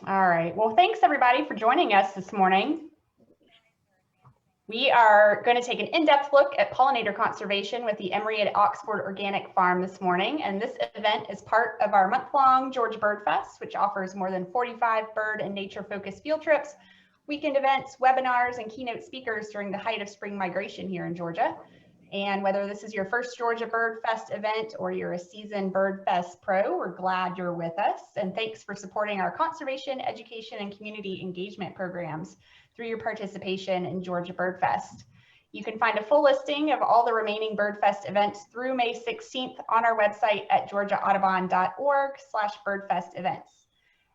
All right. Well, thanks everybody for joining us this morning. We are going to take an in-depth look at pollinator conservation with the Emory at Oxford Organic Farm this morning. And this event is part of our month-long Georgia Bird Fest, which offers more than 45 bird and nature-focused field trips, weekend events, webinars, and keynote speakers during the height of spring migration here in Georgia. And whether this is your first Georgia Bird Fest event or you're a seasoned Bird Fest pro, we're glad you're with us. And thanks for supporting our conservation, education, and community engagement programs through your participation in Georgia Bird Fest. You can find a full listing of all the remaining Bird Fest events through May 16th on our website at georgiaaudubon.org/birdfest-events.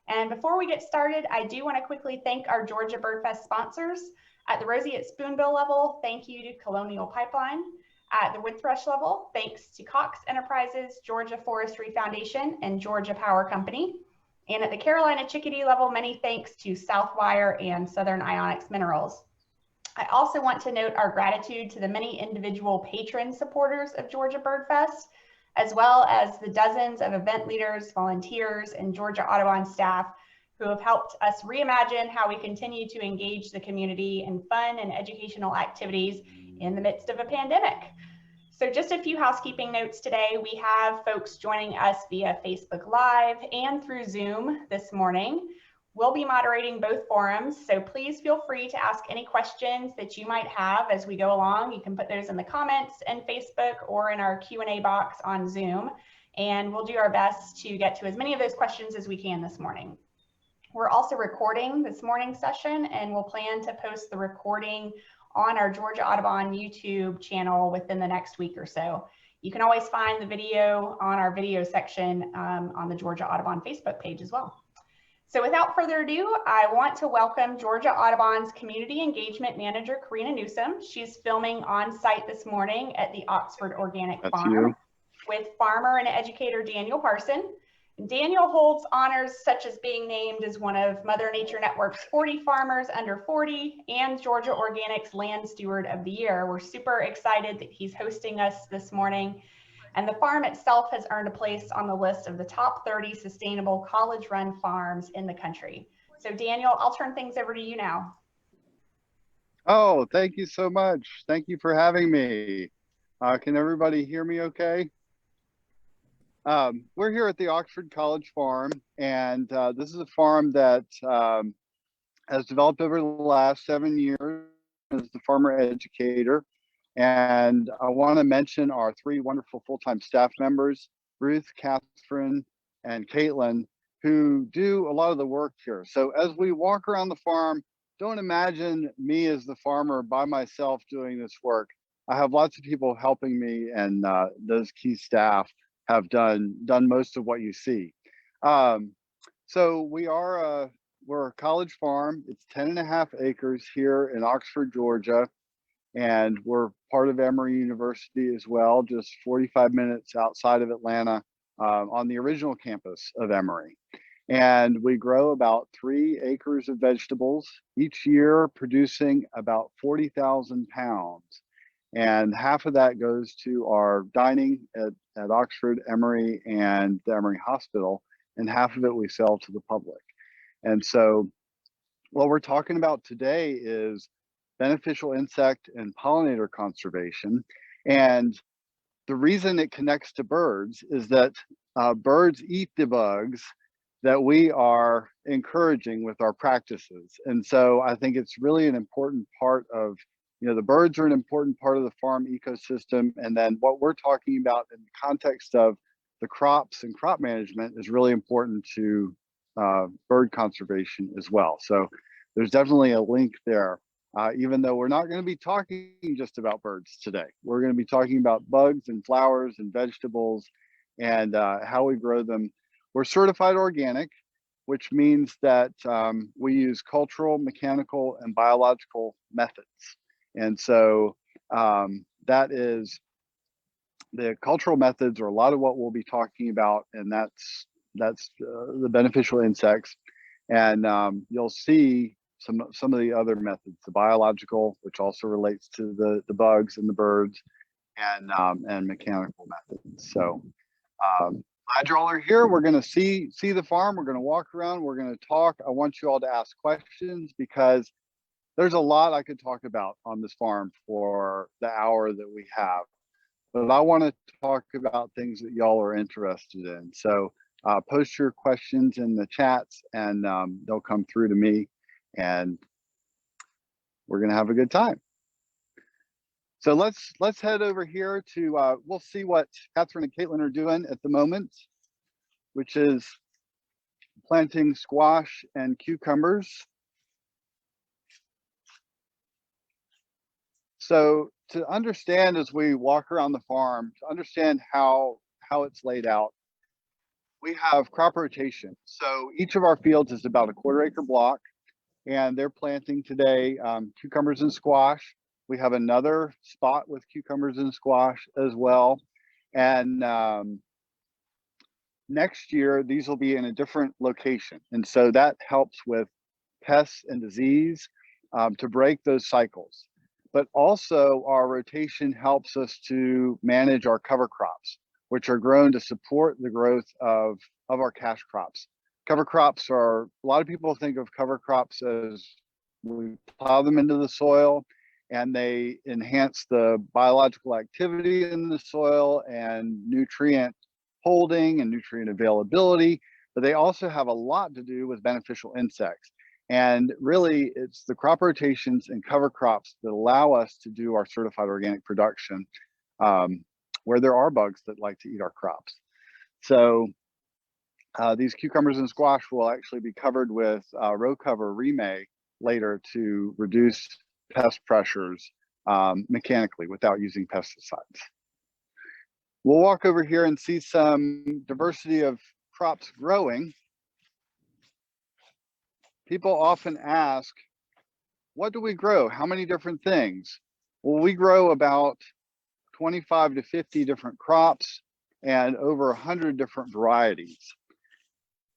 And before we get started, I do want to quickly thank our Georgia Bird Fest sponsors. At the Rosie at Spoonbill level, thank you to Colonial Pipeline. At the wood thrush level, thanks to Cox Enterprises, Georgia Forestry Foundation, and Georgia Power Company. And at the Carolina chickadee level, many thanks to Southwire and Southern Ionics Minerals. I also want to note our gratitude to the many individual patron supporters of Georgia Bird Fest, as well as the dozens of event leaders, volunteers, and Georgia Audubon staff who have helped us reimagine how we continue to engage the community in fun and educational activities in the midst of a pandemic. So just a few housekeeping notes today. We have folks joining us via Facebook Live and through Zoom this morning. We'll be moderating both forums, so please feel free to ask any questions that you might have as we go along. You can put those in the comments in Facebook or in our Q&A box on Zoom, and we'll do our best to get to as many of those questions as we can this morning. We're also recording this morning's session, and we'll plan to post the recording on our Georgia Audubon YouTube channel within the next week or so. You can always find the video on our video section on the Georgia Audubon Facebook page as well. So without further ado, I want to welcome Georgia Audubon's Community Engagement Manager, Karina Newsom. She's filming on site this morning at the Oxford Organic Farm with farmer and educator Daniel Parson. Daniel holds honors such as being named as one of Mother Nature Network's 40 Farmers Under 40 and Georgia Organic's Land Steward of the Year. We're super excited that he's hosting us this morning. And the farm itself has earned a place on the list of the top 30 sustainable college-run farms in the country. So Daniel, I'll turn things over to you now. Oh, thank you so much. Thank you for having me. Can everybody hear me okay? We're here at the Oxford College Farm, and this is a farm that has developed over the last 7 years as the farmer educator. And I want to mention our 3 wonderful full-time staff members, Ruth, Catherine, and Caitlin, who do a lot of the work here. So as we walk around the farm, don't imagine me as the farmer by myself doing this work. I have lots of people helping me, and those key staff have done most of what you see. So we're a college farm. It's 10.5 acres here in Oxford, Georgia. And we're part of Emory University as well, just 45 minutes outside of Atlanta on the original campus of Emory. And we grow about 3 acres of vegetables each year, producing about 40,000 pounds. And half of that goes to our dining at Oxford, Emory, and the Emory Hospital, and half of it we sell to the public. And so what we're talking about today is beneficial insect and pollinator conservation. And the reason it connects to birds is that birds eat the bugs that we are encouraging with our practices. And so I think it's really an important part of, the birds are an important part of the farm ecosystem. And then what we're talking about in the context of the crops and crop management is really important to bird conservation as well. So there's definitely a link there. Even though we're not going to be talking just about birds today. We're going to be talking about bugs and flowers and vegetables and how we grow them. We're certified organic, which means that we use cultural, mechanical, and biological methods. And so that is, the cultural methods are a lot of what we'll be talking about, and that's the beneficial insects. And you'll see some of the other methods, the biological, which also relates to the bugs and the birds, and mechanical methods. So Glad you all are here. We're going to see the farm. We're going to walk around. We're going to talk. I want you all to ask questions because there's a lot I could talk about on this farm for the hour that we have. But I want to talk about things that y'all are interested in. So post your questions in the chats and they'll come through to me and we're going to have a good time. So let's head over here to, we'll see what Catherine and Caitlin are doing at the moment, which is planting squash and cucumbers. So to understand as we walk around the farm, to understand how it's laid out, we have crop rotation. So each of our fields is about a 1/4 acre block, and they're planting today cucumbers and squash. We have another spot with cucumbers and squash as well. And next year, these will be in a different location. And so that helps with pests and disease to break those cycles. But also our rotation helps us to manage our cover crops, which are grown to support the growth of our cash crops. Cover crops are, a lot of people think of cover crops as we plow them into the soil and they enhance the biological activity in the soil and nutrient holding and nutrient availability, but they also have a lot to do with beneficial insects. And really, it's the crop rotations and cover crops that allow us to do our certified organic production where there are bugs that like to eat our crops. So these cucumbers and squash will actually be covered with row cover remay later to reduce pest pressures mechanically without using pesticides. We'll walk over here and see some diversity of crops growing. People often ask, what do we grow? How many different things? Well, we grow about 25 to 50 different crops and over 100 different varieties.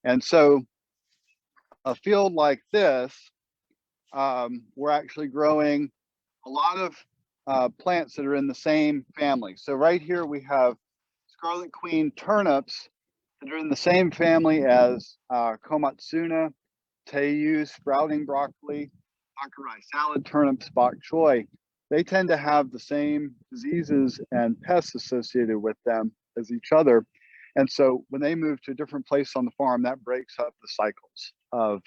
And so a field like this, we're actually growing a lot of plants that are in the same family. So right here we have Scarlet Queen turnips that are in the same family as Komatsuna, Teiyu, sprouting broccoli, Hakurai salad turnips, bok choy. They tend to have the same diseases and pests associated with them as each other. And so when they move to a different place on the farm, that breaks up the cycles of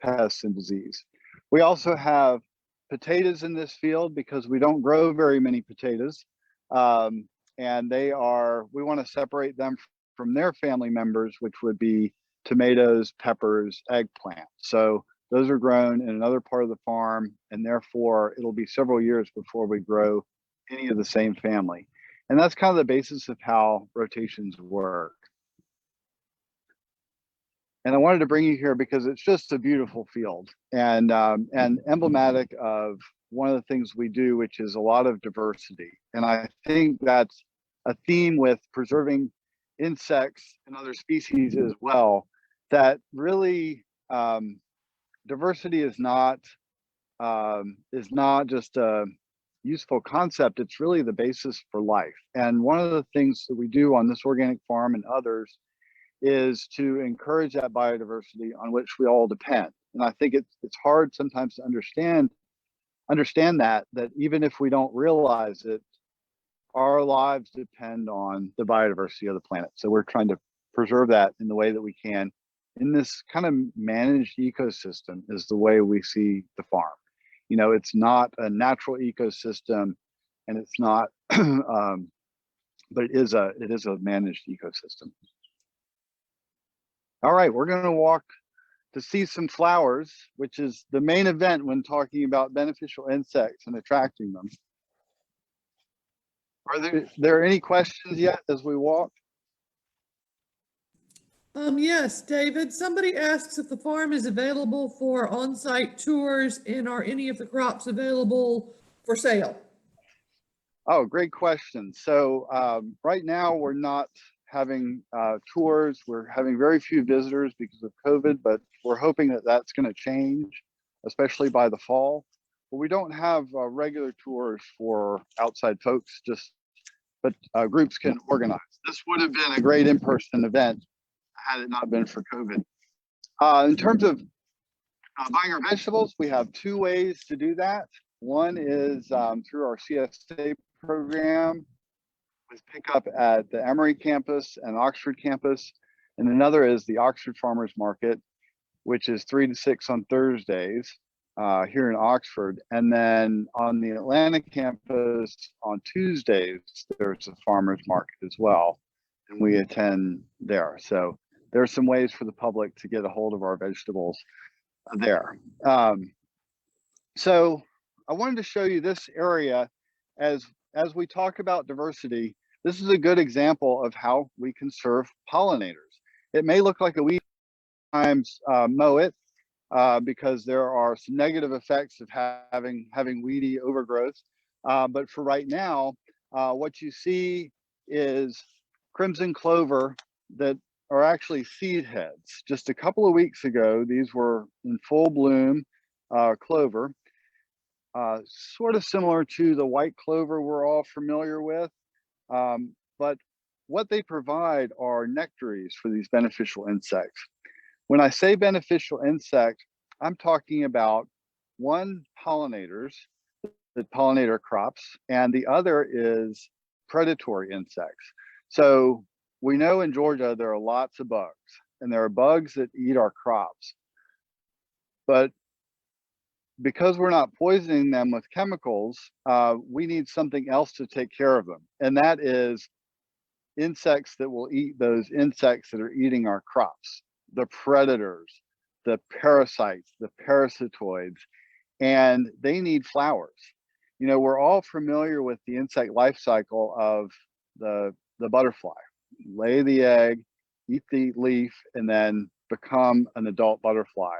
pests and disease. We also have potatoes in this field because we don't grow very many potatoes. And they are, we want to separate them from their family members, which would be tomatoes, peppers, eggplant. So those are grown in another part of the farm, and therefore it'll be several years before we grow any of the same family. And that's kind of the basis of how rotations work. And I wanted to bring you here because it's just a beautiful field and emblematic of one of the things we do, which is a lot of diversity. And I think that's a theme with preserving insects and other species as well, that really diversity is not just a useful concept, it's really the basis for life. And one of the things that we do on this organic farm and others is to encourage that biodiversity on which we all depend. And I think it's hard sometimes to understand that even if we don't realize it, our lives depend on the biodiversity of the planet. So we're trying to preserve that in the way that we can. In this kind of managed ecosystem is the way we see the farm. You know, it's not a natural ecosystem, and it's not, but it is a managed ecosystem. All right, we're going to walk to see some flowers, which is the main event when talking about beneficial insects and attracting them. Are there any questions yet as we walk? Yes, David, somebody asks if the farm is available for on-site tours and are any of the crops available for sale? Oh, great question. So right now we're not having tours. We're having very few visitors because of COVID, but we're hoping that that's going to change, especially by the fall. But we don't have regular tours for outside folks, just but groups can organize. This would have been a great in-person event had it not been for COVID. In terms of buying our vegetables, we have two ways to do that. One is through our CSA program with pickup at the Emory campus and Oxford campus. And another is the Oxford Farmers Market, which is 3 to 6 on Thursdays here in Oxford. And then on the Atlanta campus on Tuesdays, there's a farmers market as well. And we attend there. So there are some ways for the public to get a hold of our vegetables there. So I wanted to show you this area as we talk about diversity. This is a good example of how we conserve pollinators. It may look like a weed, sometimes mow it because there are some negative effects of having weedy overgrowth. But for right now, what you see is crimson clover that are actually seed heads. Just a couple of weeks ago, these were in full bloom clover, sort of similar to the white clover we're all familiar with. But what they provide are nectaries for these beneficial insects. When I say beneficial insect, I'm talking about one, pollinators that pollinate our crops, and the other is predatory insects. So we know in Georgia there are lots of bugs, and there are bugs that eat our crops. But because we're not poisoning them with chemicals, we need something else to take care of them. And that is insects that will eat those insects that are eating our crops, the predators, the parasites, the parasitoids, and they need flowers. You know, we're all familiar with the insect life cycle of the butterfly. Lay the egg, eat the leaf, and then become an adult butterfly.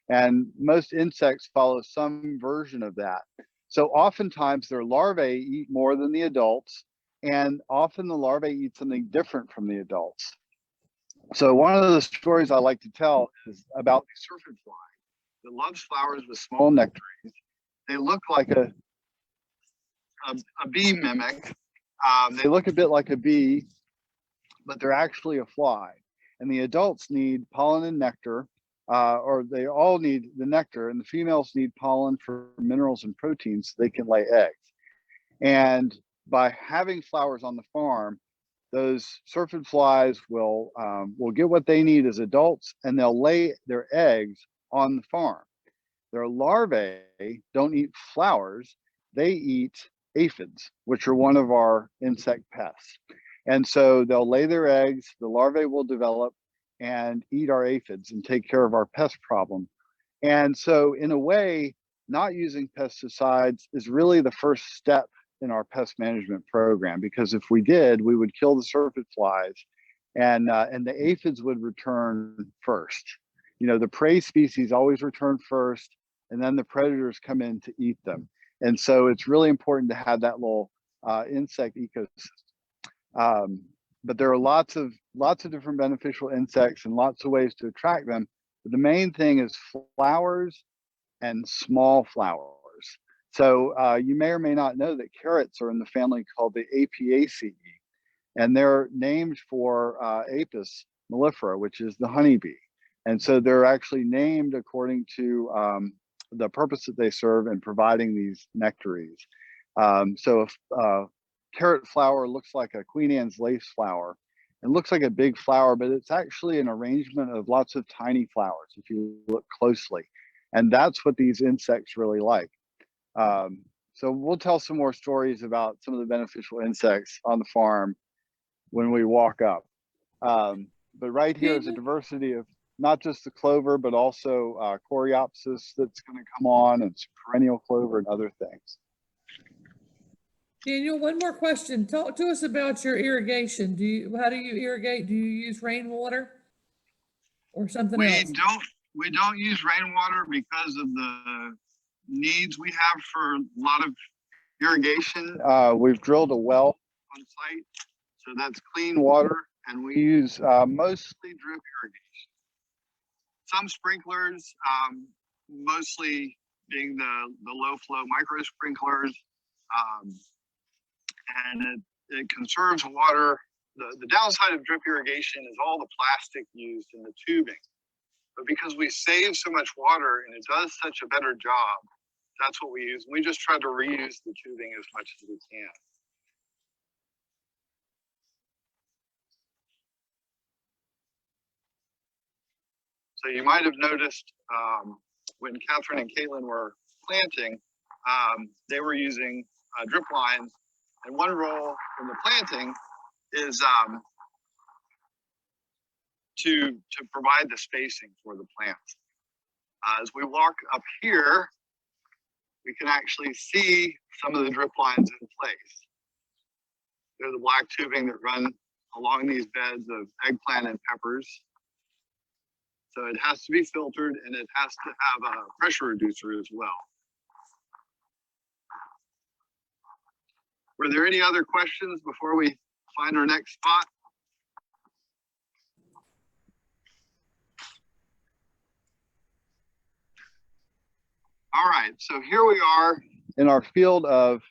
And most insects follow some version of that. So oftentimes their larvae eat more than the adults, and often the larvae eat something different from the adults. So one of the stories I like to tell is about the syrphid fly that loves flowers with small nectaries. They look like a bee mimic. They look a bit like a bee, but they're actually a fly. And the adults need pollen and nectar, or they all need the nectar, and the females need pollen for minerals and proteins so they can lay eggs. And by having flowers on the farm, those syrphid flies will get what they need as adults, and they'll lay their eggs on the farm. Their larvae don't eat flowers, they eat aphids, which are one of our insect pests. And so they'll lay their eggs, the larvae will develop and eat our aphids and take care of our pest problem. And so in a way, not using pesticides is really the first step in our pest management program, because if we did, we would kill the syrphid flies and the aphids would return first. You know, the prey species always return first, and then the predators come in to eat them. And so it's really important to have that little insect ecosystem. But there are lots of different beneficial insects and lots of ways to attract them. But the main thing is flowers and small flowers. So you may or may not know that carrots are in the family called the Apiaceae, and they're named for Apis mellifera, which is the honeybee. And so they're actually named according to the purpose that they serve in providing these nectaries. So if carrot flower looks like a Queen Anne's lace flower, it looks like a big flower, but it's actually an arrangement of lots of tiny flowers if you look closely. And that's what these insects really like. So we'll tell some more stories about some of the beneficial insects on the farm when we walk up. But right here is a diversity of not just the clover, but also coreopsis that's going to come on, and perennial clover and other things. Daniel, one more question. Talk to us about your irrigation. How do you irrigate? Do you use rainwater or something else? We don't use rainwater because of the needs we have for a lot of irrigation. We've drilled a well on site, so that's clean water, and we use mostly drip irrigation. Some sprinklers, mostly being the low flow micro sprinklers, and it conserves water. The downside of drip irrigation is all the plastic used in the tubing. But because we save so much water and it does such a better job, that's what we use. We just try to reuse the tubing as much as we can. So you might have noticed when Catherine and Caitlin were planting, they were using drip lines. And one role in the planting is to provide the spacing for the plants. As we walk up here, we can actually see some of the drip lines in place. They're the black tubing that run along these beds of eggplant and peppers. So it has to be filtered and it has to have a pressure reducer as well. Were there any other questions before we find our next spot? All right, so here we are in our field of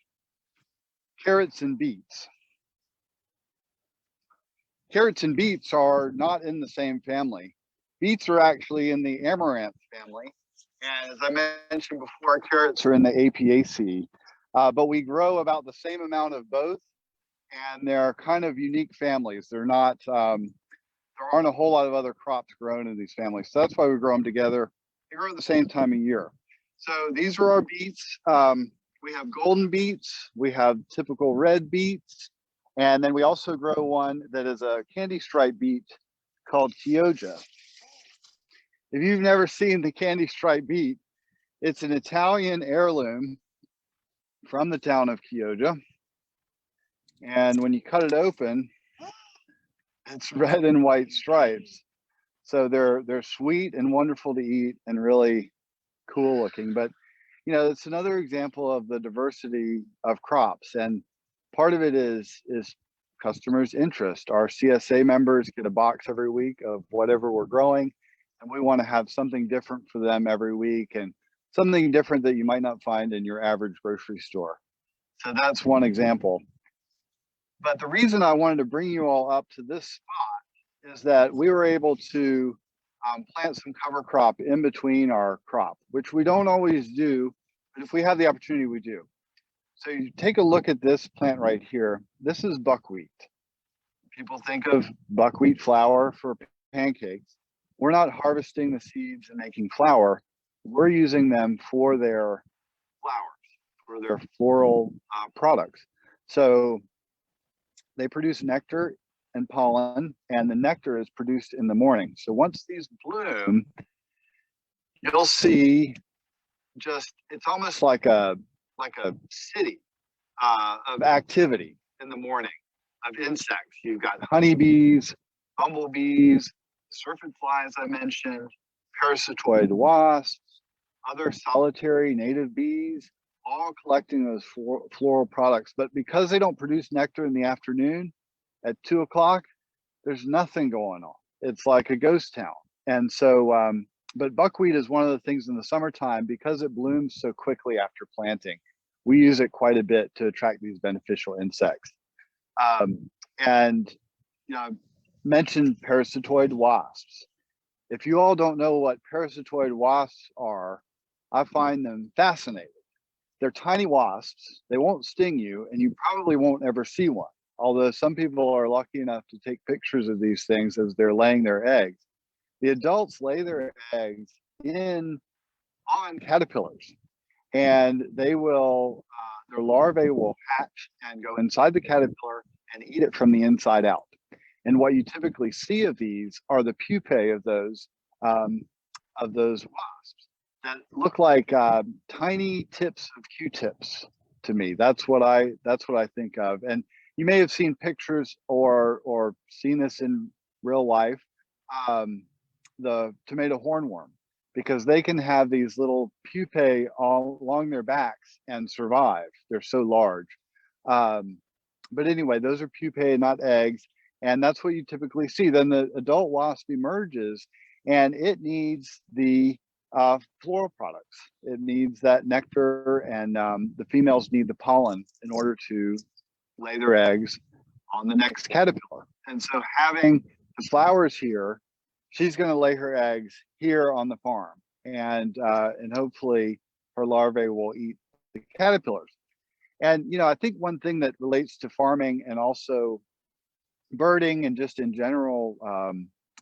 carrots and beets. Carrots and beets are not in the same family. Beets are actually in the amaranth family. And as I mentioned before, carrots are in the Apiaceae. But we grow about the same amount of both, and they're kind of unique families. They're not, there aren't a whole lot of other crops grown in these families. So that's why we grow them together. They grow at the same time of year. So these are our beets. We have golden beets, we have typical red beets, and then we also grow one that is a candy stripe beet called Chioggia. If you've never seen the candy stripe beet, it's an Italian heirloom from the town of Chioggia. And when you cut it open, it's red and white stripes. So they're sweet and wonderful to eat and really cool looking. But you know, it's another example of the diversity of crops, and part of it is customers' interest. Our CSA members get a box every week of whatever we're growing, and we want to have something different for them every week, and something different that you might not find in your average grocery store. So that's one example. But the reason I wanted to bring you all up to this spot is that we were able to plant some cover crop in between our crop, which we don't always do, but if we have the opportunity, we do. So you take a look at this plant right here. This is buckwheat. People think of buckwheat flour for pancakes. We're not harvesting the seeds and making flour. We're using them for their flowers, for their floral products. So they produce nectar and pollen, and the nectar is produced in the morning. So once these bloom, you'll see just, it's almost like a city of activity in the morning of insects. You've got honeybees, bumblebees, syrphid flies I mentioned, parasitoid wasps, other solitary native bees, all collecting those floral products. But because they don't produce nectar in the afternoon at 2 o'clock, there's nothing going on. It's like a ghost town. And so, but buckwheat is one of the things in the summertime, because it blooms so quickly after planting, we use it quite a bit to attract these beneficial insects. And, you know, I mentioned parasitoid wasps. If you all don't know what parasitoid wasps are, I find them fascinating. They're tiny wasps. They won't sting you, and you probably won't ever see one. Although some people are lucky enough to take pictures of these things as they're laying their eggs. The adults lay their eggs on caterpillars, and they will, their larvae will hatch and go inside the caterpillar and eat it from the inside out. And what you typically see of these are the pupae of those wasps that look like tiny tips of Q-tips to me. That's what I think of. And you may have seen pictures or seen this in real life, the tomato hornworm, because they can have these little pupae all along their backs and survive. They're so large. But anyway, those are pupae, not eggs. And that's what you typically see. Then the adult wasp emerges, and it needs the floral products. It needs that nectar, and the females need the pollen in order to lay their eggs on the next caterpillar. And so having the flowers here, she's going to lay her eggs here on the farm, and hopefully her larvae will eat the caterpillars. And I think one thing that relates to farming and also birding and just in general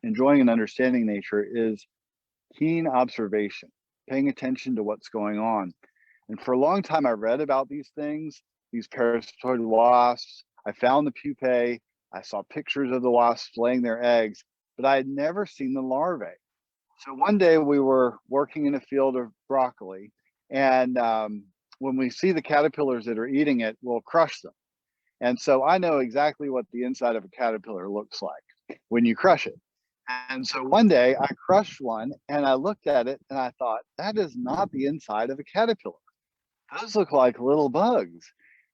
enjoying and understanding nature is keen observation, paying attention to what's going on. And for a long time, I read about these things, these parasitoid wasps. I found the pupae. I saw pictures of the wasps laying their eggs, but I had never seen the larvae. So one day we were working in a field of broccoli, and when we see the caterpillars that are eating it, we'll crush them. And so I know exactly what the inside of a caterpillar looks like when you crush it. And so one day I crushed one and I looked at it and I thought, that is not the inside of a caterpillar. Those look like little bugs.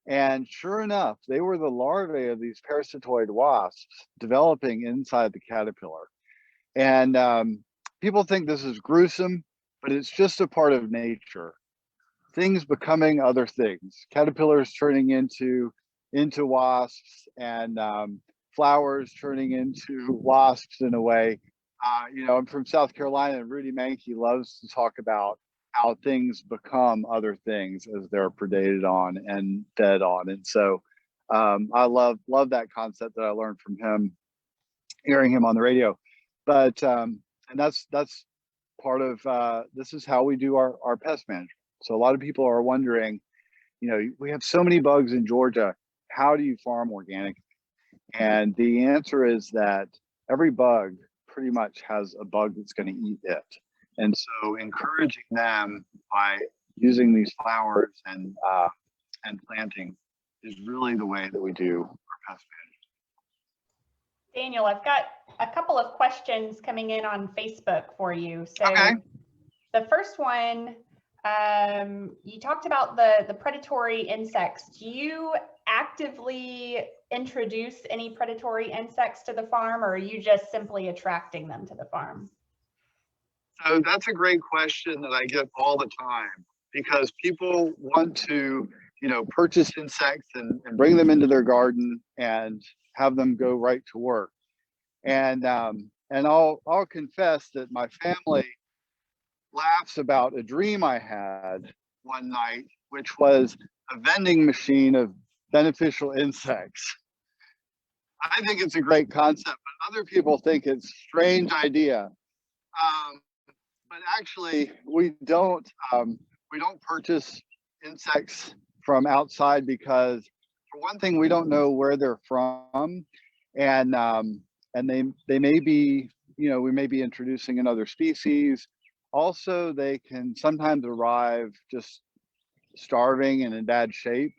And sure enough, they were the larvae of these parasitoid wasps developing inside the caterpillar. And people think this is gruesome, but it's just a part of nature. Things becoming other things, caterpillars turning into wasps, and flowers turning into wasps in a way. I'm from South Carolina, and Rudy Mankey loves to talk about how things become other things as they're predated on and fed on. And so I love that concept that I learned from him, hearing him on the radio. But and that's part of this is how we do our pest management. So a lot of people are wondering, we have so many bugs in Georgia. How do you farm organic? And the answer is that every bug pretty much has a bug that's going to eat it. And so encouraging them by using these flowers and planting is really the way that we do our pest management. Daniel, I've got a couple of questions coming in on Facebook for you. So okay. The first one, you talked about the predatory insects. Do you actively introduce any predatory insects to the farm, or are you just simply attracting them to the farm? So that's a great question that I get all the time, because people want to, purchase insects and bring them into their garden and have them go right to work. And I'll confess that my family laughs about a dream I had one night, which was a vending machine of beneficial insects. I think it's a great concept, but other people think it's a strange idea. But actually, we don't purchase insects from outside because, for one thing, we don't know where they're from, and they may be, we may be introducing another species. Also, they can sometimes arrive just starving and in bad shape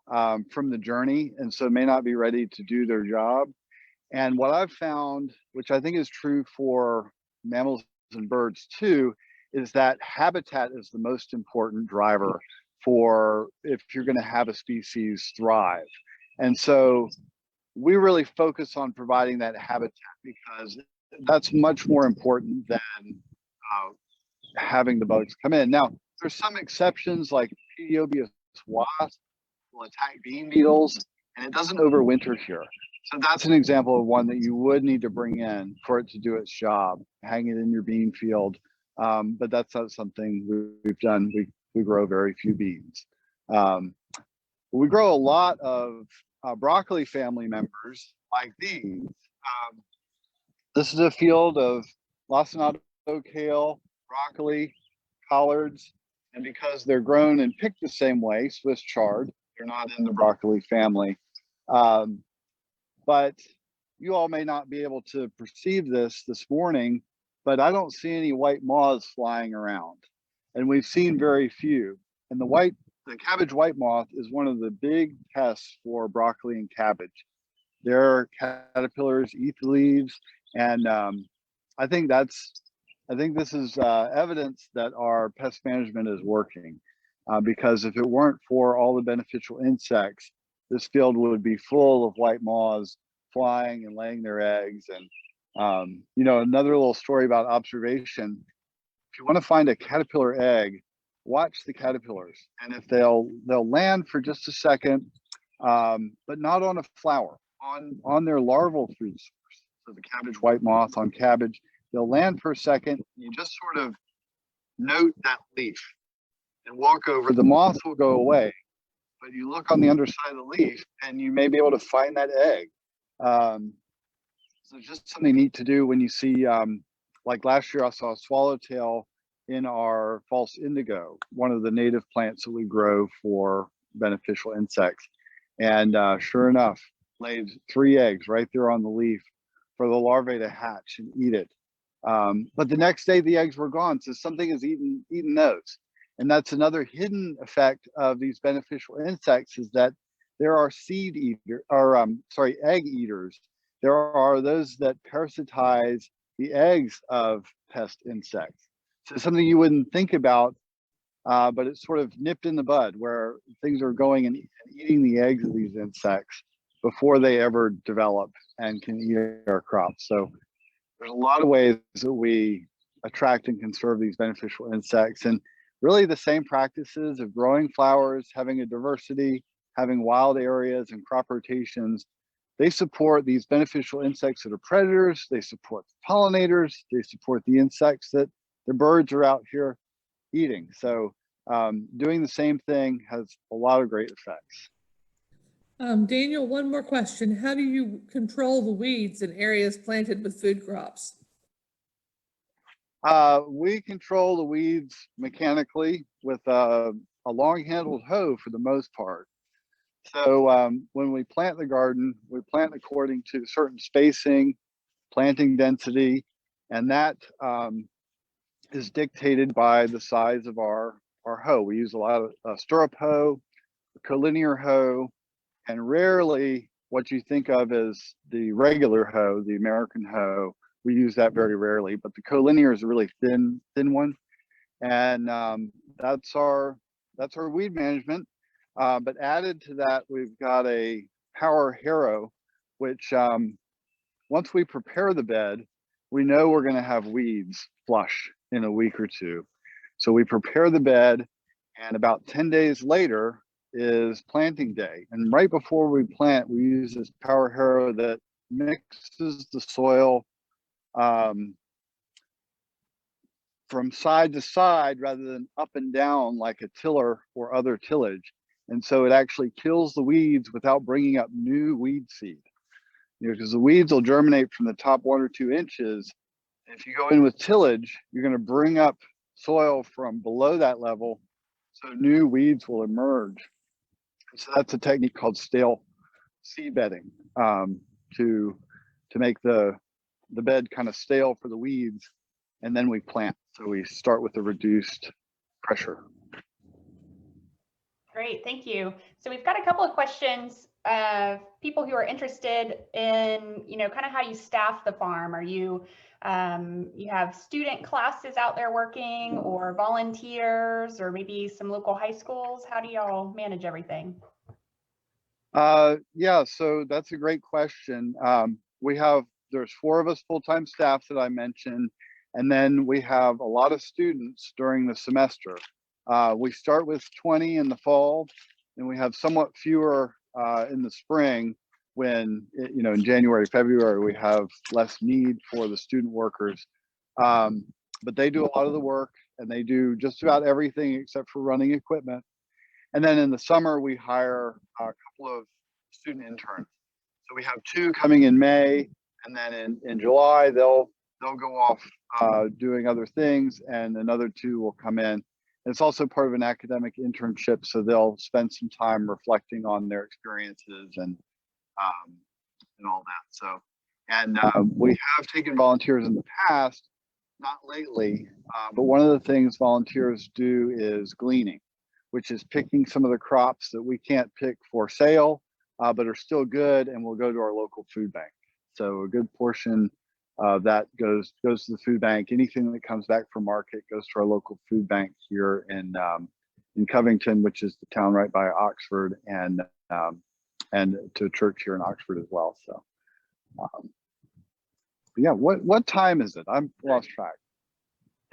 from the journey, and so may not be ready to do their job. And what I've found, which I think is true for mammals and birds too, is that habitat is the most important driver for if you're going to have a species thrive. And so we really focus on providing that habitat because that's much more important than having the bugs come in. Now, there's some exceptions, like Pediobius wasp will attack bean beetles, and it doesn't overwinter here. So that's an example of one that you would need to bring in for it to do its job, hang it in your bean field. But that's not something we've done. We grow very few beans. We grow a lot of broccoli family members like these. This is a field of lacinato kale, broccoli, collards, and because they're grown and picked the same way, Swiss chard, they're not in the broccoli family. But you all may not be able to perceive this morning, but I don't see any white moths flying around, and we've seen very few. And the cabbage white moth is one of the big pests for broccoli and cabbage. Their caterpillars eat the leaves, and I think this is evidence that our pest management is working, because if it weren't for all the beneficial insects, this field would be full of white moths flying and laying their eggs. And another little story about observation: if you want to find a caterpillar egg, watch the caterpillars, and if they'll land for just a second, but not on a flower. on their larval food source. So the cabbage white moth on cabbage, they'll land for a second. You just sort of note that leaf and walk over. The moth will go away, but you look on the underside of the leaf and you may be able to find that egg. So just something neat to do when you see, like last year I saw a swallowtail in our false indigo, one of the native plants that we grow for beneficial insects. And sure enough, laid 3 eggs right there on the leaf for the larvae to hatch and eat it. But the next day the eggs were gone, so something has eaten those. And that's another hidden effect of these beneficial insects, is that there are egg eaters. There are those that parasitize the eggs of pest insects. So something you wouldn't think about, but it's sort of nipped in the bud, where things are going and eating the eggs of these insects before they ever develop and can eat our crops. So there's a lot of ways that we attract and conserve these beneficial insects, and really the same practices of growing flowers, having a diversity, having wild areas and crop rotations. They support these beneficial insects that are predators. They support pollinators. They support the insects that the birds are out here eating. So doing the same thing has a lot of great effects. Daniel, one more question. How do you control the weeds in areas planted with food crops? We control the weeds mechanically with a long-handled hoe for the most part. So when we plant the garden, we plant according to certain spacing, planting density, and that is dictated by the size of our hoe. We use a lot of stirrup hoe, collinear hoe, and rarely what you think of as the regular hoe, the American hoe. We use that very rarely, but the collinear is a really thin one, and that's our weed management. But added to that, we've got a power harrow, which once we prepare the bed, we know we're going to have weeds flush in a week or two. So we prepare the bed, and about 10 days later is planting day. And right before we plant, we use this power harrow that mixes the soil from side to side rather than up and down like a tiller or other tillage. And so it actually kills the weeds without bringing up new weed seed. Because the weeds will germinate from the top 1 or 2 inches. If you go in with tillage, you're going to bring up soil from below that level, so new weeds will emerge. So that's a technique called stale seed bedding, to make the bed kind of stale for the weeds, and then we plant. So we start with the reduced pressure. Great, thank you. So we've got a couple of questions of people who are interested in, kind of how you staff the farm. Are you, you have student classes out there working, or volunteers, or maybe some local high schools? How do y'all manage everything? Yeah, so that's a great question. There's 4 of us full-time staff that I mentioned, and then we have a lot of students during the semester. We start with 20 in the fall, and we have somewhat fewer in the spring, when in January, February, we have less need for the student workers. But they do a lot of the work, and they do just about everything except for running equipment. And then in the summer, we hire a couple of student interns. So we have 2 coming in May, and then in July, they'll go off doing other things, and another 2 will come in. It's also part of an academic internship, so they'll spend some time reflecting on their experiences and all that. So, and we have taken volunteers in the past, not lately, but one of the things volunteers do is gleaning, which is picking some of the crops that we can't pick for sale, but are still good, and will go to our local food bank. So a good portion that goes to the food bank. Anything that comes back from market goes to our local food bank here in Covington, which is the town right by Oxford, and to a church here in Oxford as well. So, yeah. What time is it? I'm lost track.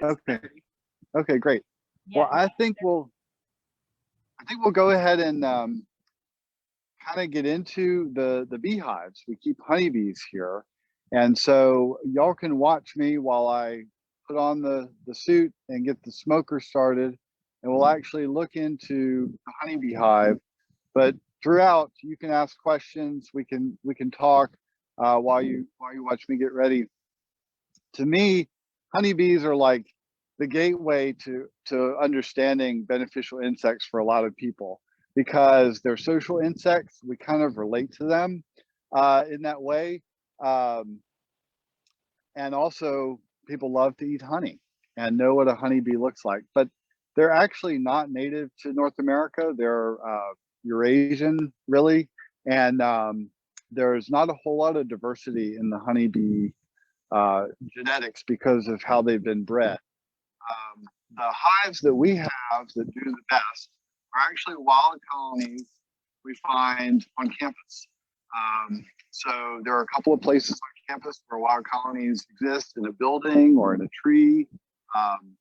Okay, great. Yeah. Well, I think we'll go ahead and kind of get into the beehives. We keep honeybees here. And so y'all can watch me while I put on the suit and get the smoker started. And we'll actually look into the honeybee hive. But throughout, you can ask questions. We can talk while you watch me get ready. To me, honeybees are like the gateway to understanding beneficial insects for a lot of people, because they're social insects. We kind of relate to them in that way. And also, people love to eat honey and know what a honeybee looks like. But they're actually not native to North America. They're Eurasian, really. And there's not a whole lot of diversity in the honeybee genetics because of how they've been bred. The hives that we have that do the best are actually wild colonies we find on campus. So there are a couple of places on campus where wild colonies exist, in a building or in a tree,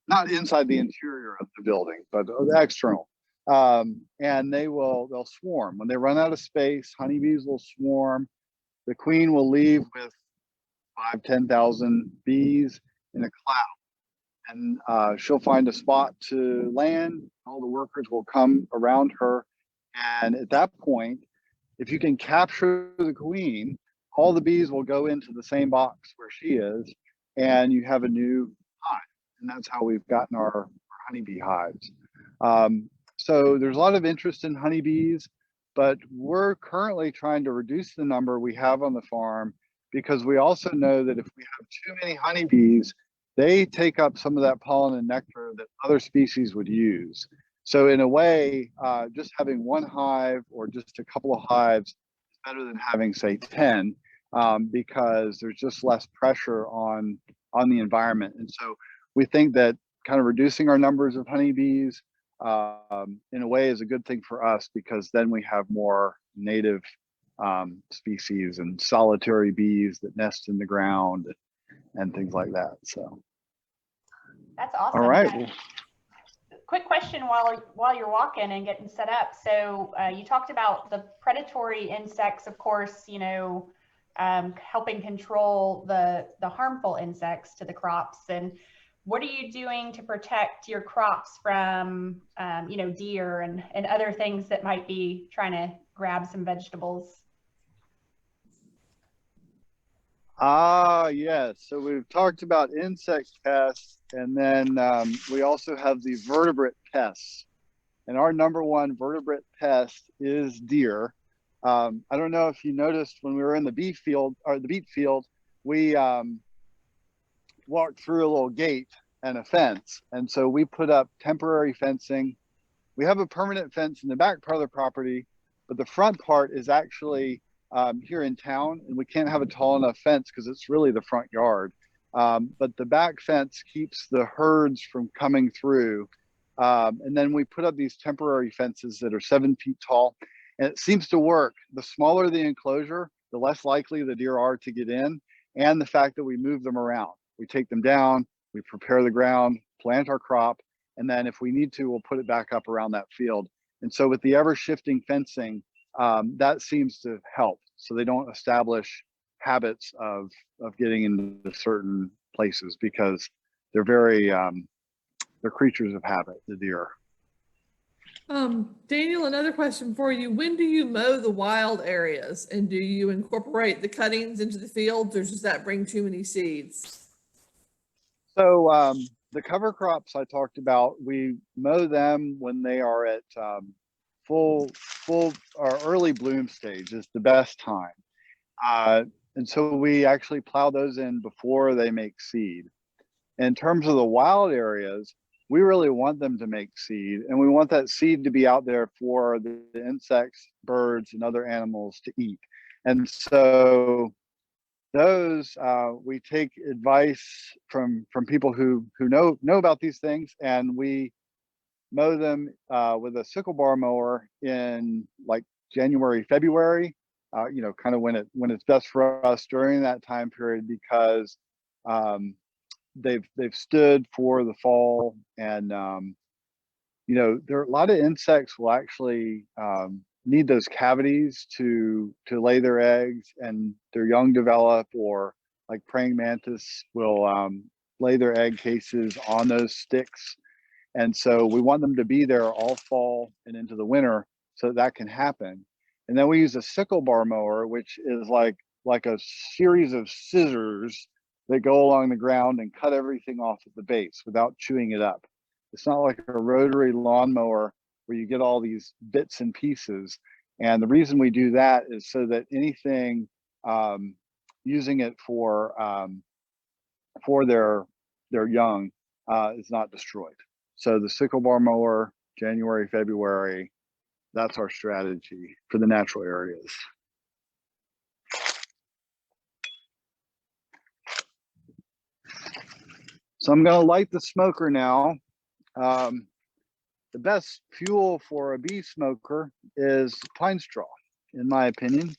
not inside the interior of the building, but external. And they'll swarm. When they run out of space, honeybees will swarm. The queen will leave with 5,000-10,000 bees in a cloud. And she'll find a spot to land. All the workers will come around her. And at that point, if you can capture the queen, all the bees will go into the same box where she is, and you have a new hive. And that's how we've gotten our honeybee hives. So there's a lot of interest in honeybees, but we're currently trying to reduce the number we have on the farm, because we also know that if we have too many honeybees, they take up some of that pollen and nectar that other species would use. So in a way, just having one hive or just a couple of hives is better than having, say, 10, because there's just less pressure on the environment. And so we think that kind of reducing our numbers of honeybees in a way is a good thing for us, because then we have more native species and solitary bees that nest in the ground and things like that. So that's awesome. All right. Yeah. Quick question while you're walking and getting set up. So you talked about the predatory insects, of course, you know, helping control the harmful insects to the crops. And what are you doing to protect your crops from, you know, deer and other things that might be trying to grab some vegetables? Yes. So we've talked about insect pests, and then we also have the vertebrate pests. And our number one vertebrate pest is deer. I don't know if you noticed when we were in the beet field, we walked through a little gate and a fence. And so we put up temporary fencing. We have a permanent fence in the back part of the property, but the front part is actually here in town, and we can't have a tall enough fence because it's really the front yard. But the back fence keeps the herds from coming through. And then we put up these temporary fences that are 7 feet tall, and it seems to work. The smaller the enclosure, the less likely the deer are to get in, and the fact that we move them around. We take them down, we prepare the ground, plant our crop, and then if we need to, we'll put it back up around that field. And so with the ever-shifting fencing, that seems to help, so they don't establish habits of getting into certain places, because they're very they're creatures of habit, the deer. Daniel, another question for you. When do you mow the wild areas, and do you incorporate the cuttings into the fields, or does that bring too many seeds? So the cover crops I talked about, we mow them when they are at full or early bloom stage is the best time. And so we actually plow those in before they make seed. In terms of the wild areas, we really want them to make seed, and we want that seed to be out there for the insects, birds, and other animals to eat. And so those we take advice from people who know about these things, and we mow them with a sickle bar mower in like January, February, you know, kind of when it's best for us during that time period, because they've stood for the fall. And you know, there are a lot of insects will actually need those cavities to lay their eggs, and their young develop, or like praying mantis will lay their egg cases on those sticks. And so we want them to be there all fall and into the winter so that can happen. And then we use a sickle bar mower, which is like a series of scissors that go along the ground and cut everything off at the base without chewing it up. It's not like a rotary lawnmower where you get all these bits and pieces. And the reason we do that is so that anything using it for their young is not destroyed. So the sickle bar mower, January, February, that's our strategy for the natural areas. So I'm going to light the smoker now. The best fuel for a bee smoker is pine straw, in my opinion.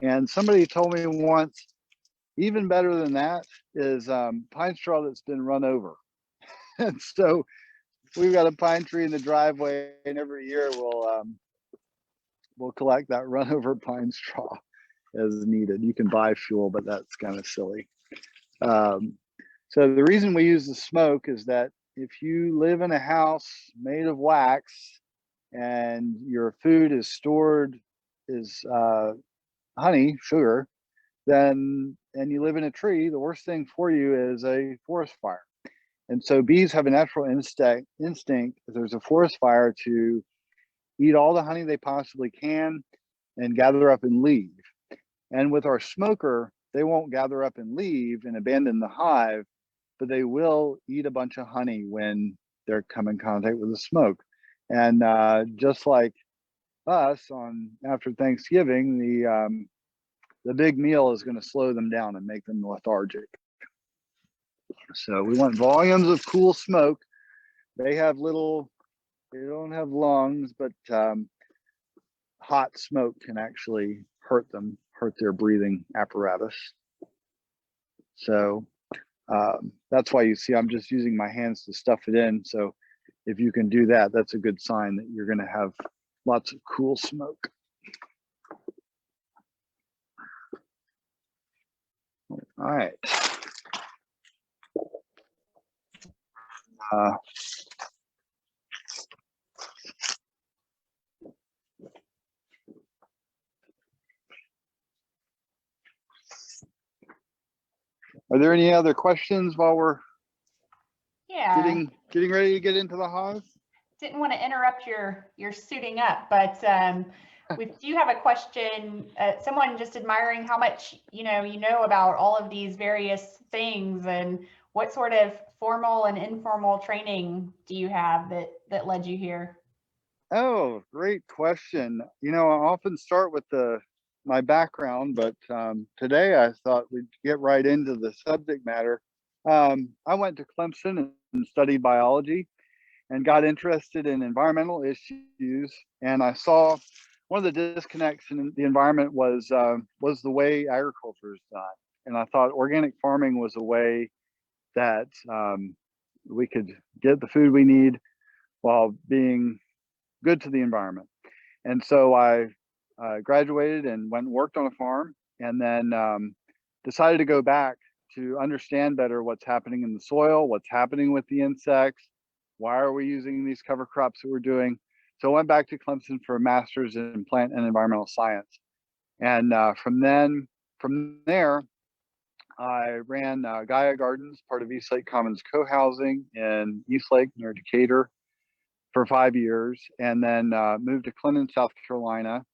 And somebody told me once, even better than that is pine straw that's been run over. And so we've got a pine tree in the driveway, and every year we'll collect that run over pine straw as needed. You can buy fuel, but that's kind of silly. So the reason we use the smoke is that if you live in a house made of wax and your food is stored is honey, sugar, then, and you live in a tree, the worst thing for you is a forest fire. And so bees have a natural instinct if there's a forest fire to eat all the honey they possibly can and gather up and leave. And with our smoker, they won't gather up and leave and abandon the hive, but they will eat a bunch of honey when they're come in contact with the smoke. And just like us after Thanksgiving, the big meal is going to slow them down and make them lethargic. So we want volumes of cool smoke. They don't have lungs, but hot smoke can actually hurt their breathing apparatus. So that's why you see I'm just using my hands to stuff it in. So if you can do that, that's a good sign that you're going to have lots of cool smoke. All right. Are there any other questions while we're getting ready to get into the hive? Didn't want to interrupt your suiting up, but we do have a question. Someone just admiring how much you know about all of these various things, and what sort of formal and informal training do you have that led you here? Oh, great question. I often start with my background, but today I thought we'd get right into the subject matter. I went to Clemson and studied biology and got interested in environmental issues. And I saw one of the disconnects in the environment was the way agriculture is done. And I thought organic farming was a way that we could get the food we need while being good to the environment. And so I graduated and went and worked on a farm, and then decided to go back to understand better what's happening in the soil, what's happening with the insects, why are we using these cover crops that we're doing. So I went back to Clemson for a master's in plant and environmental science. And from there, I ran Gaia Gardens, part of Eastlake Commons co-housing in Eastlake near Decatur, for 5 years, and then moved to Clinton, South Carolina,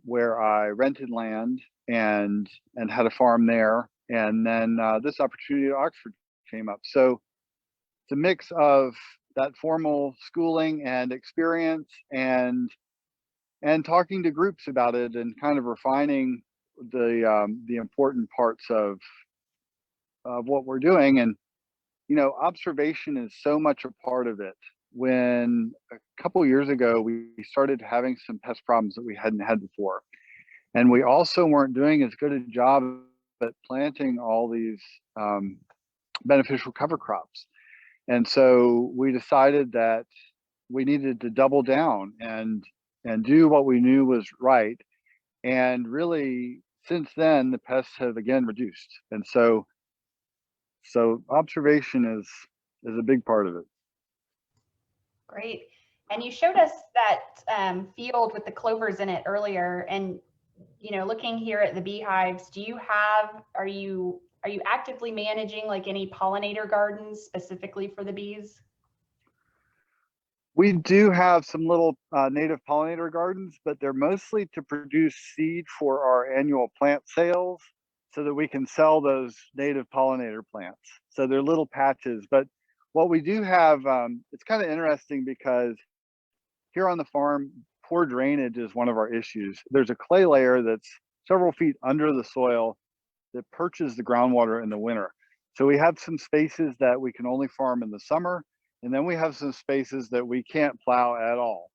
where I rented land and had a farm there. And then this opportunity at Oxford came up. So it's a mix of that formal schooling and experience, and talking to groups about it, and kind of refining the important parts of what we're doing. And observation is so much a part of it. When a couple years ago we started having some pest problems that we hadn't had before, and we also weren't doing as good a job at planting all these beneficial cover crops. And so we decided that we needed to double down and and do what we knew was right. And really, since then, the pests have again reduced. And so observation is a big part of it. Great. And you showed us that field with the clovers in it earlier. And, you know, looking here at the beehives, are you actively managing like any pollinator gardens specifically for the bees? We do have some little native pollinator gardens, but they're mostly to produce seed for our annual plant sales so that we can sell those native pollinator plants. So they're little patches. But what we do have, it's kind of interesting because here on the farm, poor drainage is one of our issues. There's a clay layer that's several feet under the soil that perches the groundwater in the winter. So we have some spaces that we can only farm in the summer, and then we have some spaces that we can't plow at all.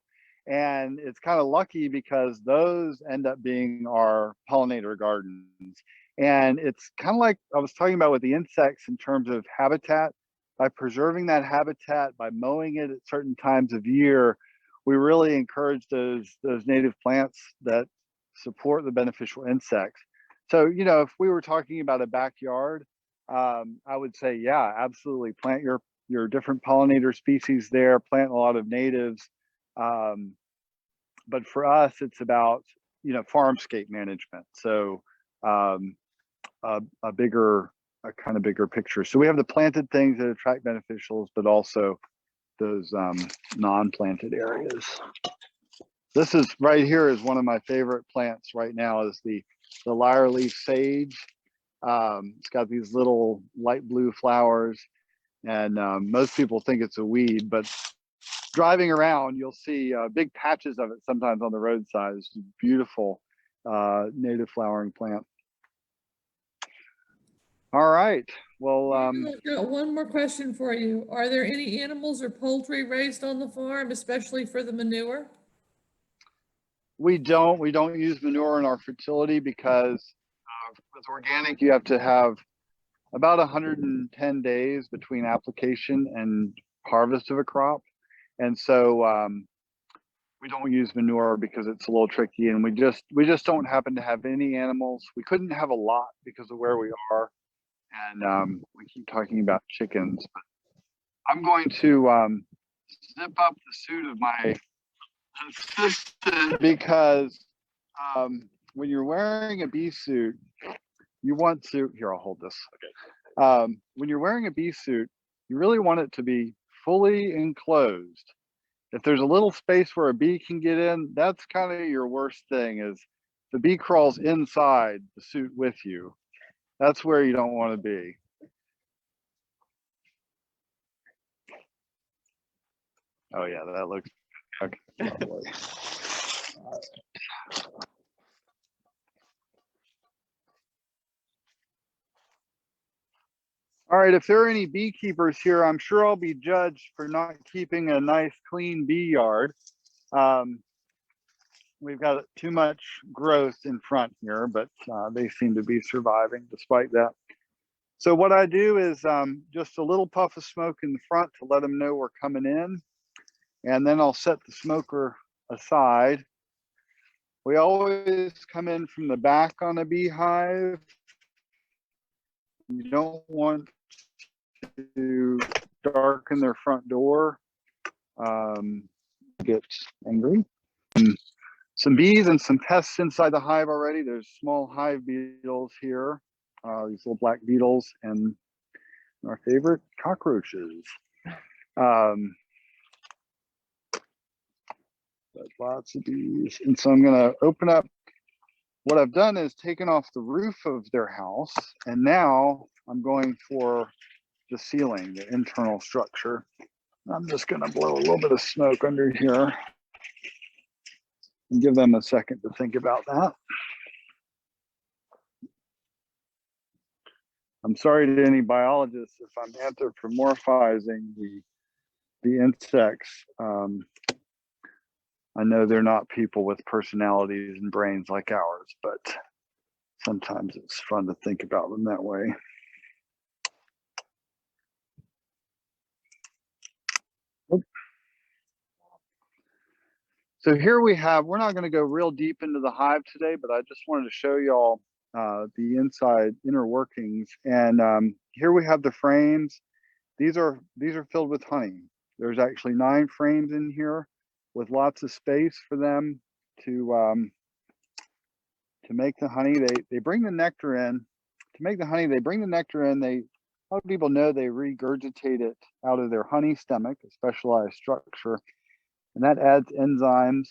And it's kind of lucky because those end up being our pollinator gardens. And it's kind of like I was talking about with the insects in terms of habitat. By preserving that habitat, by mowing it at certain times of year, we really encourage those native plants that support the beneficial insects. So, you know, if we were talking about a backyard, I would say, yeah, absolutely plant your different pollinator species there, plant a lot of natives. But for us, it's about, you know, farmscape management. So a kind of bigger picture. So we have the planted things that attract beneficials, but also those non-planted areas. This is right here is one of my favorite plants right now is the lyre leaf sage. It's got these little light blue flowers, and most people think it's a weed, but driving around, you'll see big patches of it sometimes on the roadside. It's a beautiful native flowering plant. All right. Well, I've got one more question for you. Are there any animals or poultry raised on the farm, especially for the manure? we don't use manure in our fertility because with organic, you have to have about 110 days between application and harvest of a crop. And so we don't use manure because it's a little tricky, and we just don't happen to have any animals. We couldn't have a lot because of where we are. And we keep talking about chickens, but I'm going to zip up the suit of my assistant because when you're wearing a bee suit, you want to, here, I'll hold this. Okay. When you're wearing a bee suit, you really want it to be fully enclosed. If there's a little space where a bee can get in, that's kind of your worst thing is the bee crawls inside the suit with you. That's where you don't want to be. Oh yeah, that looks okay. Lovely. All right, if there are any beekeepers here, I'm sure I'll be judged for not keeping a nice clean bee yard. We've got too much growth in front here, but they seem to be surviving despite that. So what I do is just a little puff of smoke in the front to let them know we're coming in. And then I'll set the smoker aside. We always come in from the back on a beehive. You don't want to darken their front door. Get angry. Some bees and some pests inside the hive already. There's small hive beetles here. These little black beetles and our favorite cockroaches. Lots of bees. And so I'm going to open up. What I've done is taken off the roof of their house, and now I'm going for the ceiling, the internal structure. I'm just going to blow a little bit of smoke under here and give them a second to think about that. I'm sorry to any biologists if I'm anthropomorphizing the insects. I know they're not people with personalities and brains like ours, but sometimes it's fun to think about them that way. So here we have, we're not going to go real deep into the hive today, but I just wanted to show y'all the inner workings. And here we have the frames. These are filled with honey. There's actually 9 frames in here with lots of space for them to make the honey. They bring the nectar in. To make the honey, they bring the nectar in. A lot of people know they regurgitate it out of their honey stomach, a specialized structure, and that adds enzymes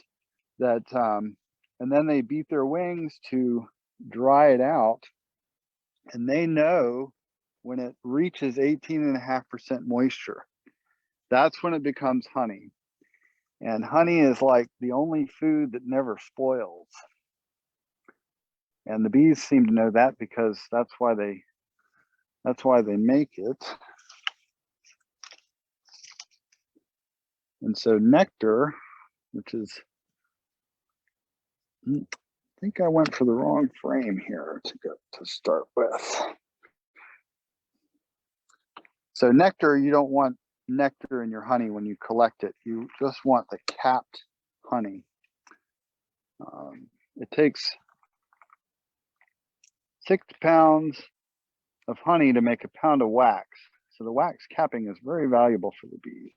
that, and then they beat their wings to dry it out. And they know when it reaches 18.5% moisture, that's when it becomes honey. And honey is like the only food that never spoils. And the bees seem to know that because that's why they make it. And so nectar, which is, I think I went for the wrong frame here to start with. So nectar, you don't want nectar in your honey when you collect it. You just want the capped honey. It takes 6 pounds of honey to make a pound of wax. So the wax capping is very valuable for the bees.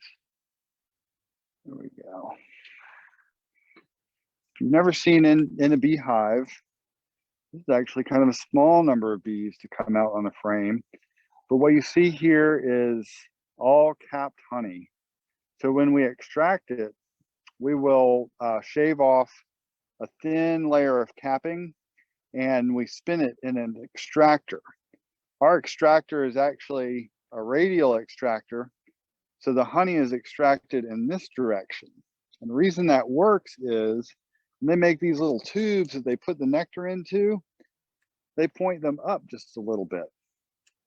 There we go. If you've never seen in a beehive, this is actually kind of a small number of bees to come out on a frame. But what you see here is all capped honey. So when we extract it, we will shave off a thin layer of capping and we spin it in an extractor. Our extractor is actually a radial extractor. So the honey is extracted in this direction. And the reason that works is when they make these little tubes that they put the nectar into, they point them up just a little bit.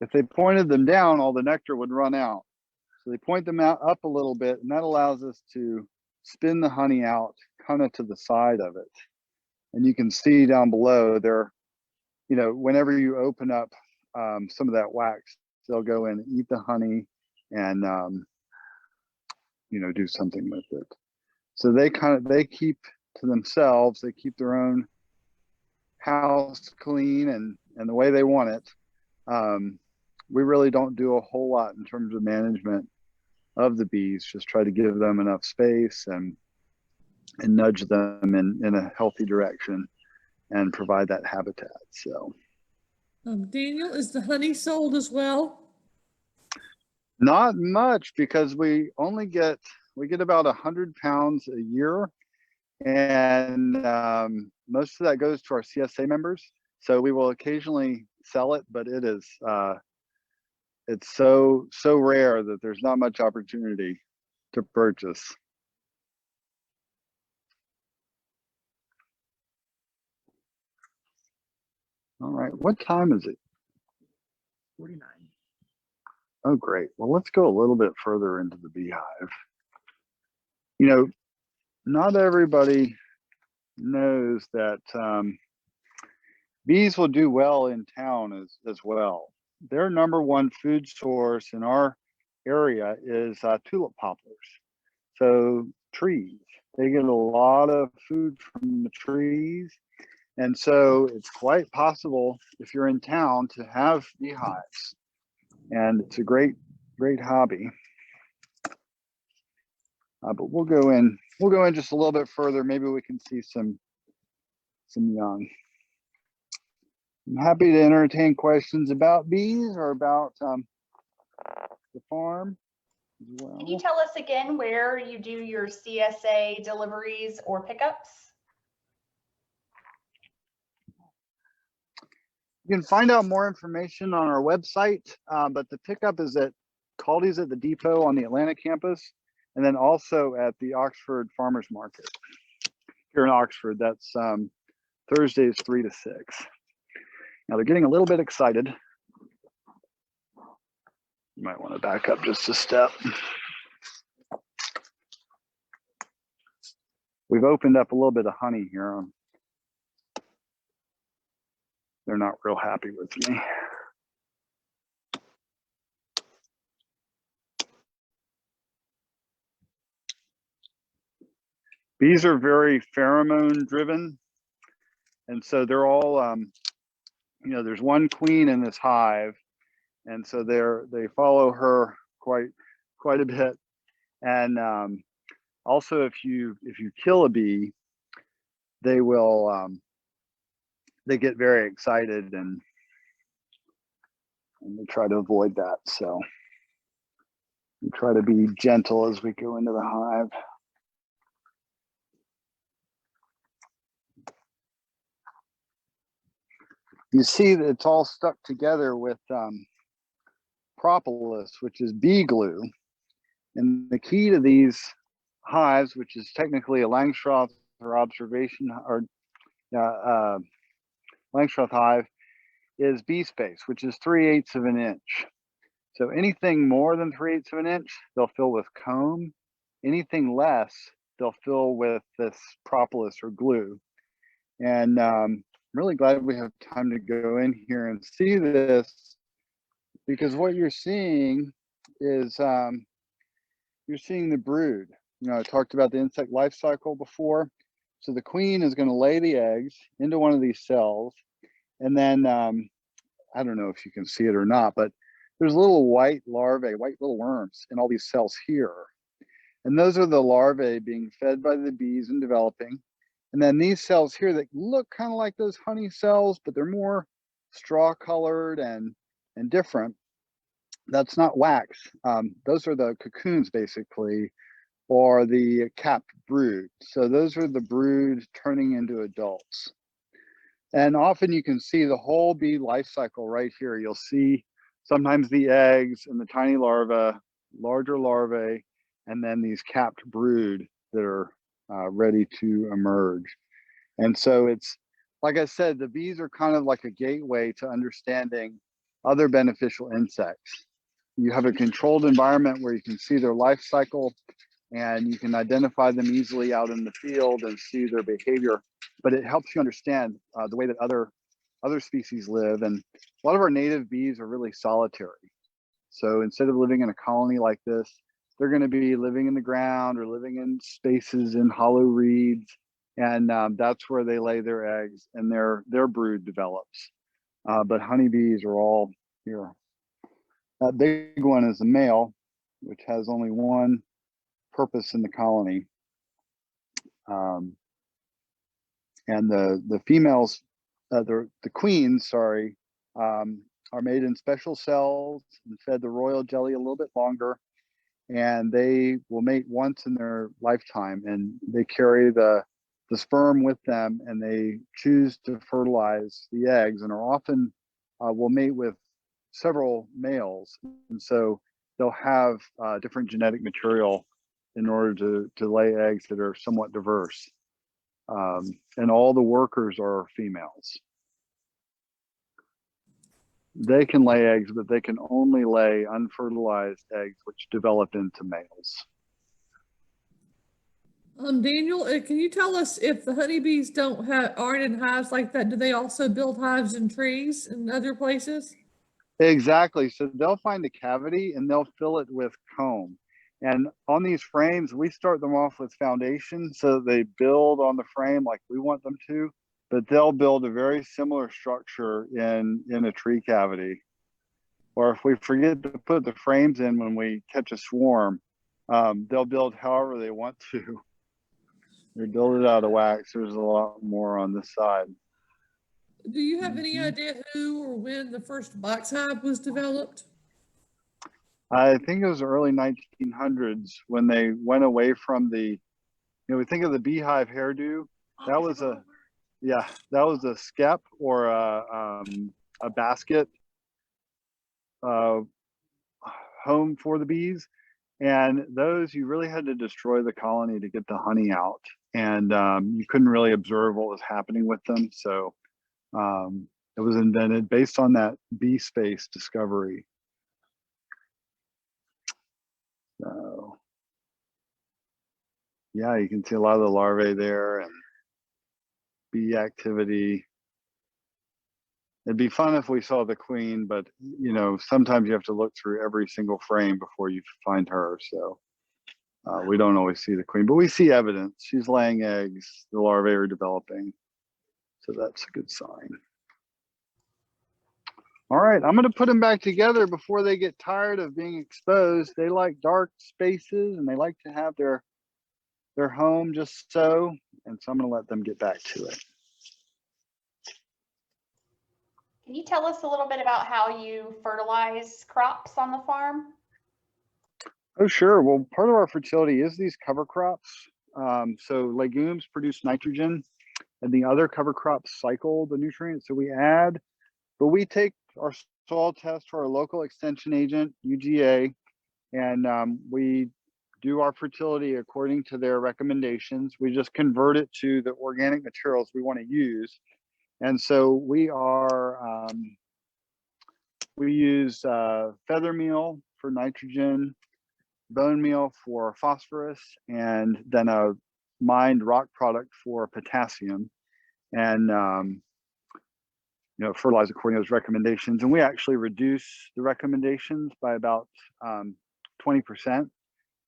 If they pointed them down, all the nectar would run out. So they point them out up a little bit, and that allows us to spin the honey out kind of to the side of it. And you can see down below there, you know, whenever you open up some of that wax, they'll go in and eat the honey and, you know, do something with it. So they keep to themselves, they keep their own house clean and the way they want it. We really don't do a whole lot in terms of management of the bees, just try to give them enough space and nudge them in a healthy direction and provide that habitat. So Daniel, is the honey sold as well? not much, because we get about 100 pounds a year, and most of that goes to our CSA members. So we will occasionally sell it, but it is it's so rare that there's not much opportunity to purchase. All right, what time is it? 49. Oh, great. Well, let's go a little bit further into the beehive. You know, not everybody knows that bees will do well in town as well. Their #1 food source in our area is tulip poplars. So trees, they get a lot of food from the trees. And so it's quite possible, if you're in town, to have beehives. And it's a great hobby. But we'll go in just a little bit further. Maybe we can see some young. I'm happy to entertain questions about bees or about the farm as well. Can you tell us again where you do your CSA deliveries or pickups? You can find out more information on our website, but the pickup is at Caldy's at the depot on the Atlanta campus, and then also at the Oxford Farmers Market here in Oxford. That's Thursdays 3 to 6. Now they're getting a little bit excited. You might want to back up just a step. We've opened up a little bit of honey here. They're not real happy with me. Bees are very pheromone driven. And so they're all, you know, there's one queen in this hive. And so they follow her quite a bit. And also if you kill a bee, they will, they get very excited and we try to avoid that. So we try to be gentle as we go into the hive. You see that it's all stuck together with propolis, which is bee glue. And the key to these hives, which is technically a Langstroth or observation or Langstroth hive, is bee space, which is 3/8 of an inch. So anything more than 3/8 of an inch, they'll fill with comb. Anything less, they'll fill with this propolis or glue. And I'm really glad we have time to go in here and see this, because what you're seeing is you're seeing the brood. You know, I talked about the insect life cycle before. So the queen is going to lay the eggs into one of these cells. And then, I don't know if you can see it or not, but there's little white larvae, white little worms in all these cells here. And those are the larvae being fed by the bees and developing. And then these cells here that look kind of like those honey cells, but they're more straw colored and different. That's not wax. Those are the cocoons basically, or the capped brood. So those are the brood turning into adults. And often you can see the whole bee life cycle right here. You'll see sometimes the eggs and the tiny larvae, larger larvae, and then these capped brood that are ready to emerge. And so it's, like I said, the bees are kind of like a gateway to understanding other beneficial insects. You have a controlled environment where you can see their life cycle and you can identify them easily out in the field and see their behavior, but it helps you understand the way that other species live. And a lot of our native bees are really solitary. So instead of living in a colony like this, they're going to be living in the ground or living in spaces in hollow reeds. And that's where they lay their eggs and their brood develops. But honeybees are all here. That big one is a male, which has only one purpose in the colony. And the females, the queens, sorry, are made in special cells and fed the royal jelly a little bit longer. And they will mate once in their lifetime, and they carry the sperm with them, and they choose to fertilize the eggs, and are often will mate with several males, and so they'll have different genetic material in order to lay eggs that are somewhat diverse. And all the workers are females. They can lay eggs, but they can only lay unfertilized eggs, which develop into males. Daniel, can you tell us if the honeybees aren't in hives like that, do they also build hives in trees and other places? Exactly. So they'll find a cavity and they'll fill it with comb. And on these frames, we start them off with foundation so that they build on the frame like we want them to, but they'll build a very similar structure in a tree cavity. Or if we forget to put the frames in when we catch a swarm, they'll build however they want to. They build it out of wax. There's a lot more on this side. Do you have any idea who or when the first box hive was developed? I think it was the early 1900s when they went away from the, we think of the beehive hairdo. That was a skep or a basket home for the bees. And those, you really had to destroy the colony to get the honey out. And you couldn't really observe what was happening with them. So it was invented based on that bee space discovery. So yeah, you can see a lot of the larvae there and bee activity. It'd be fun if we saw the queen, but sometimes you have to look through every single frame before you find her. So We don't always see the queen, but we see evidence. She's laying eggs, the larvae are developing. So that's a good sign. All right, I'm going to put them back together before they get tired of being exposed. They like dark spaces and they like to have their home just so. And so I'm going to let them get back to it. Can you tell us a little bit about how you fertilize crops on the farm? Oh, sure. Well, part of our fertility is these cover crops. So legumes produce nitrogen and the other cover crops cycle the nutrients that we add. But we take our soil test to our local extension agent, UGA, and we do our fertility according to their recommendations. We just convert it to the organic materials we want to use. And so we use feather meal for nitrogen, bone meal for phosphorus, and then a mined rock product for potassium. And fertilize according to those recommendations. And we actually reduce the recommendations by about 20%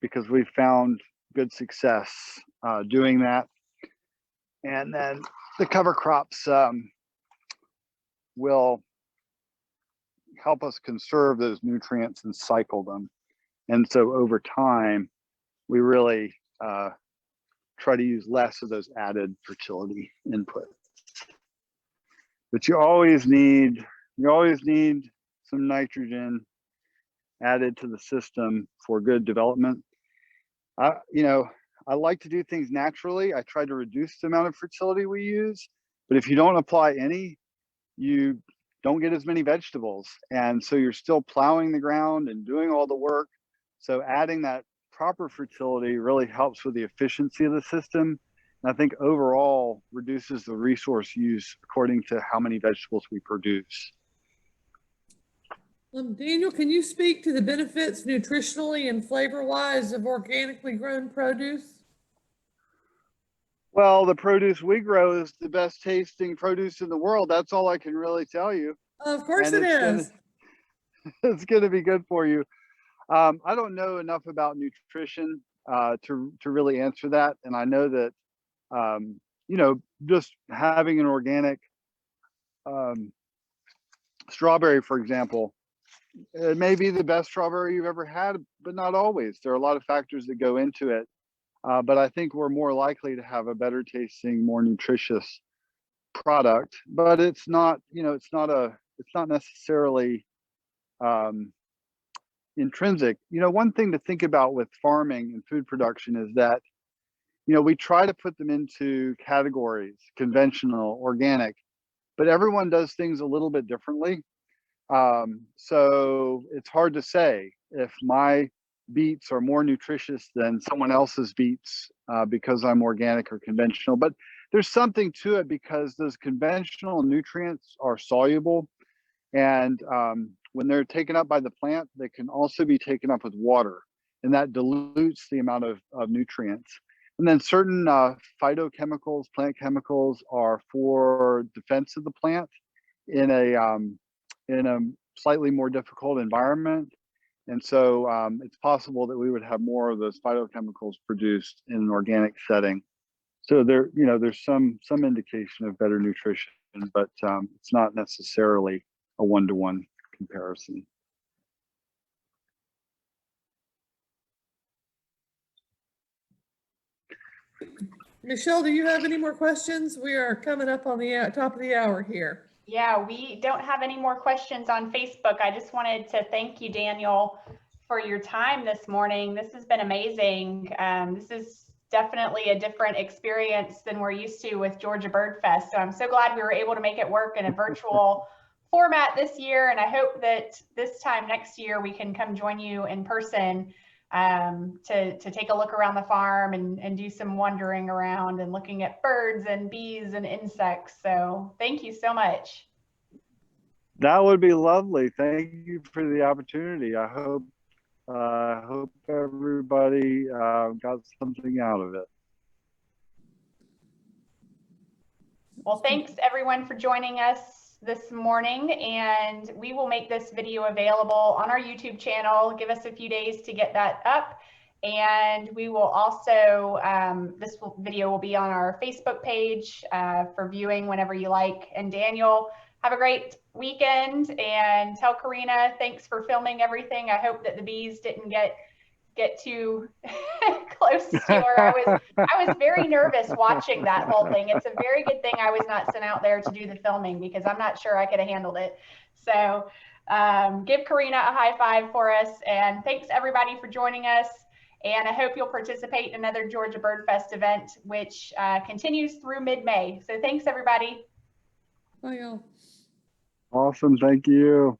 because we've found good success doing that. And then the cover crops will help us conserve those nutrients and cycle them. And so over time, we really try to use less of those added fertility inputs. But you always need some nitrogen added to the system for good development. I like to do things naturally. I try to reduce the amount of fertility we use, but if you don't apply any, you don't get as many vegetables. And so you're still plowing the ground and doing all the work. So adding that proper fertility really helps with the efficiency of the system. And I think overall reduces the resource use according to how many vegetables we produce. Daniel, can you speak to the benefits nutritionally and flavor-wise of organically grown produce? Well, the produce we grow is the best tasting produce in the world. That's all I can really tell you. Of course it is. It's going to be good for you. I don't know enough about nutrition to really answer that. And I know that just having an organic strawberry, for example, it may be the best strawberry you've ever had, but not always. There are a lot of factors that go into it. But I think we're more likely to have a better tasting, more nutritious product. But it's not necessarily intrinsic. One thing to think about with farming and food production is that we try to put them into categories, conventional, organic, but everyone does things a little bit differently. So it's hard to say if my beets are more nutritious than someone else's beets because I'm organic or conventional. But there's something to it because those conventional nutrients are soluble. And when they're taken up by the plant, they can also be taken up with water. And that dilutes the amount of nutrients. And then certain phytochemicals, plant chemicals, are for defense of the plant in a slightly more difficult environment. And so it's possible that we would have more of those phytochemicals produced in an organic setting. So there's some indication of better nutrition, but it's not necessarily a one-to-one comparison. Michelle, do you have any more questions? We are coming up on the top of the hour here. Yeah, we don't have any more questions on Facebook. I just wanted to thank you, Daniel, for your time this morning. This has been amazing. This is definitely a different experience than we're used to with Georgia Bird Fest. So I'm so glad we were able to make it work in a virtual format this year. And I hope that this time next year we can come join you in person to take a look around the farm and do some wandering around and looking at birds and bees and insects. So thank you so much. That would be lovely. Thank you for the opportunity. I hope everybody got something out of it. Well, thanks everyone for joining us this morning, and we will make this video available on our YouTube channel. Give us a few days to get that up, And we will also, video will be on our Facebook page for viewing whenever you like. And Daniel, have a great weekend, and tell Karina thanks for filming everything. I hope that the bees didn't get too close to her. I was very nervous watching that whole thing. It's a very good thing I was not sent out there to do the filming, because I'm not sure I could have handled it. So give Karina a high five for us, and thanks everybody for joining us. And I hope you'll participate in another Georgia Bird Fest event, which continues through mid-May. So thanks everybody. Bye, y'all. Awesome. Thank you.